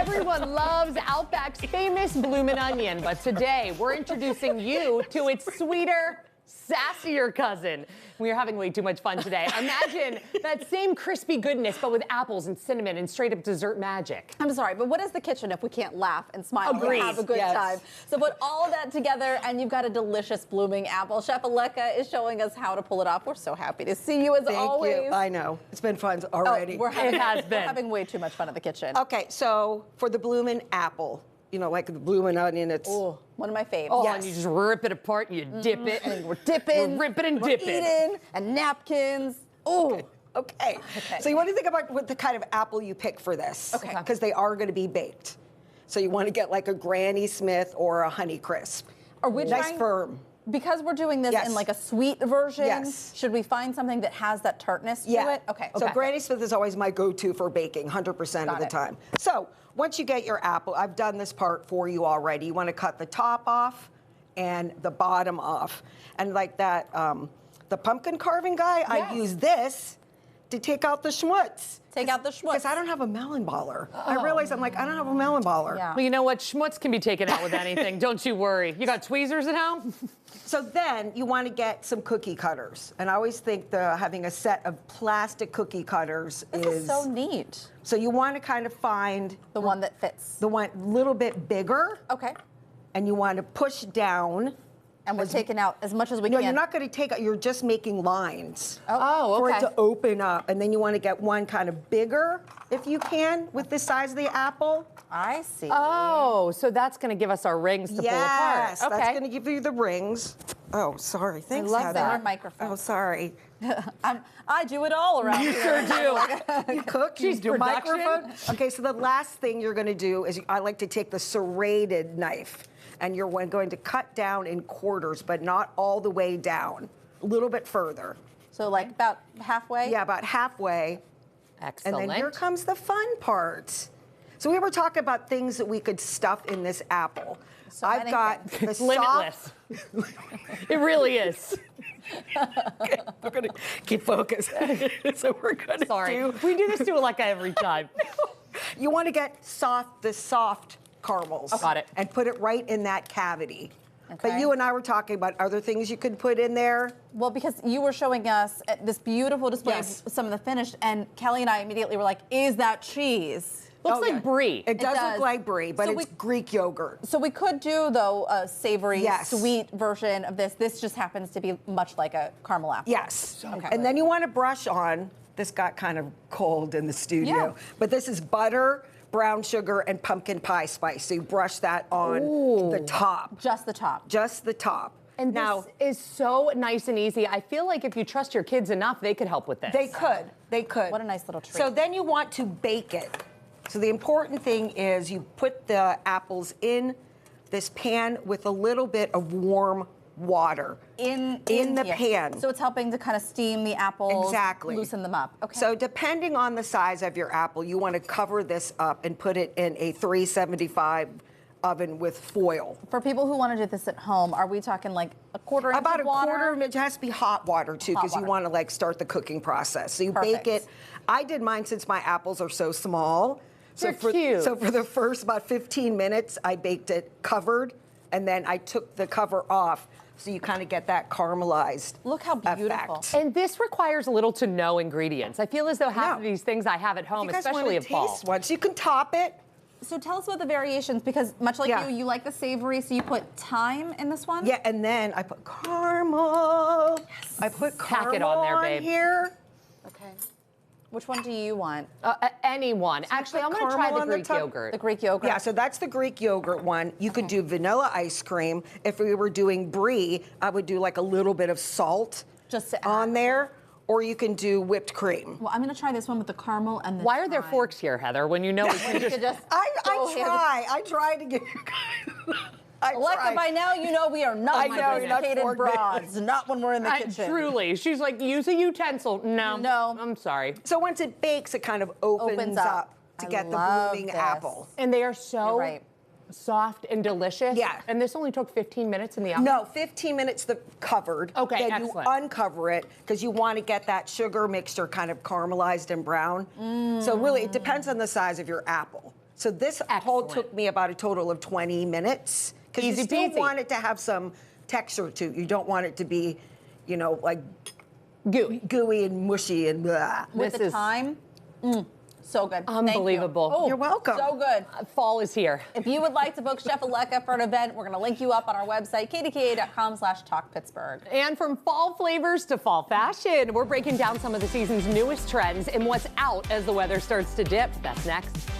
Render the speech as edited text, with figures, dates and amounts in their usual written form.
Everyone loves Outback's famous bloomin' onion, but today we're introducing you to its sweeter, sassier cousin. We are having way too much fun today. Imagine that same crispy goodness, but with apples and cinnamon and straight up dessert magic. I'm sorry, but what is the kitchen if we can't laugh and smile Agreed. and have a good time? So put all of that together and you've got a delicious blooming apple. Chef Alekka is showing us how to pull it off. We're so happy to see you as always. Thank you. I know. It's been fun already. We're having been way too much fun at the kitchen. Okay, so for the bloomin' apple, you know, like the bloomin' onion, it's... Oh, one of my faves. Oh, Yes. and you just rip it apart and you dip it. And we're dipping. We're ripping and we're dipping. Eating, and napkins. Oh. Okay. So you want to think about what the kind of apple you pick for this. Okay. Because they are going to be baked. So you want to get like a Granny Smith or a Honey Crisp. Are we nice trying, firm. because we're doing this Yes. in like a sweet version, Yes. should we find something that has that tartness to it? Okay. So Granny Smith is always my go-to for baking, 100% of the time. So once you get your apple, I've done this part for you already. You want to cut the top off and the bottom off. And like that, the pumpkin carving guy, I use this to take out the schmutz. Take out the schmutz. Because I don't have a melon baller. I realize I don't have a melon baller. Yeah. Well, you know what? Schmutz can be taken out with anything. Don't you worry. You got tweezers at home? So then you want to get some cookie cutters. And I always think having a set of plastic cookie cutters This is so neat. So you want to kind of find The one that fits. the one a little bit bigger. Okay. And you want to push down. And we're taking out as much as we No, can. you're not going to take out, you're just making lines. Oh, For okay. it to open up. And then you want to get one kind of bigger, if you can, with the size of the apple. I see. Oh, so that's going to give us our rings to pull apart. Yes, that's going to give you the rings. Oh, sorry. Thanks, love Heather. that. Our microphone. Oh, sorry. I do it all around You here. sure do. You cook, She's you do production. microphone. Okay, so the last thing you're going to do is I like to take the serrated knife, and you're going to cut down in quarters, but not all the way down. A little bit further. So like about halfway? Yeah, about halfway. Excellent. And then here comes the fun part. So we were talking about things that we could stuff in this apple. So I've got the It's limitless. It really is. Okay, we're gonna keep focused. So we're gonna Sorry. We do this to Alekka every time. You want to get the soft caramels. Got it. And put it right in that cavity. Okay. But you and I were talking about other things you could put in there. Well, because you were showing us this beautiful display Yes. of some of the finished, and Kelly and I immediately were like, is that cheese? Looks Oh, like yeah. brie. It does does. look like brie, but So it's Greek yogurt. So we could do, though, a savory, Yes. sweet version of this. This just happens to be much like a caramel apple. Yes. Okay. And then you want to brush on, this got kind of cold in the studio, Yeah. but this is butter, brown sugar, and pumpkin pie spice. So you brush that on the top. Just the top. Just the top. And now, this is so nice and easy. I feel like if you trust your kids enough, they could help with this. they could. What a nice little treat. So then you want to bake it. So the important thing is you put the apples in this pan with a little bit of warm water. in the yeah. pan. So it's helping to kind of steam the apples, Exactly. loosen them up. Okay. So depending on the size of your apple, you want to cover this up and put it in a 375 oven with foil. for people who want to do this at home, are we talking like a quarter inch About of a water? quarter, it has to be hot water too, Hot because you water. want to like start the cooking process. So you Perfect. bake it. I did mine since my apples are so small. They're cute. So for the first about 15 minutes, I baked it covered, and then I took the cover off, so you kind of get that caramelized. Look how beautiful. effect. And this requires little to no ingredients. I feel as though half No. of these things I have at home, You guys especially want in to fall. taste one, so you can top it. So tell us about the variations, because much like Yeah. you like the savory, so you put thyme in this one? Yeah, and then I put caramel. Yes. I put Pack caramel it on there, babe. here. Okay. Which one do you want? Anyone. Actually, I'm put going to try caramel the on the Greek top. yogurt. The Greek yogurt? Yeah, so that's the Greek yogurt one. You could do vanilla ice cream. If we were doing brie, I would do like a little bit of salt Just to add. on there, or you can do whipped cream. Well, I'm going to try this one with the caramel and the Why are there thyme. forks here, Heather, when you know we We can could just... just I go ahead. try to get you guys. Alekka, by now you know we are not I know, you're not sophisticated fork broads. Not when we're in the kitchen. Truly. She's like, use a utensil. No. No. I'm sorry. So once it bakes, it kind of opens up to I get the love blooming this. apple. And they are so You're right. soft and delicious. Yeah. And this only took 15 minutes in the oven? No, 15 minutes covered. Okay, Then excellent. you uncover it because you want to get that sugar mixture kind of caramelized and brown. So really, it depends on the size of your apple. So this whole took me about a total of 20 minutes. Because you Easy still peasy. want it to have some texture to it. You don't want it to be, you know, like gooey and mushy and blah. With the time, so good. Unbelievable. Thank you. Oh, You're welcome. So good. Fall is here. If you would like to book Chef Alekka for an event, we're going to link you up on our website, kdka.com/talkpittsburgh. And from fall flavors to fall fashion, we're breaking down some of the season's newest trends and what's out as the weather starts to dip. That's next.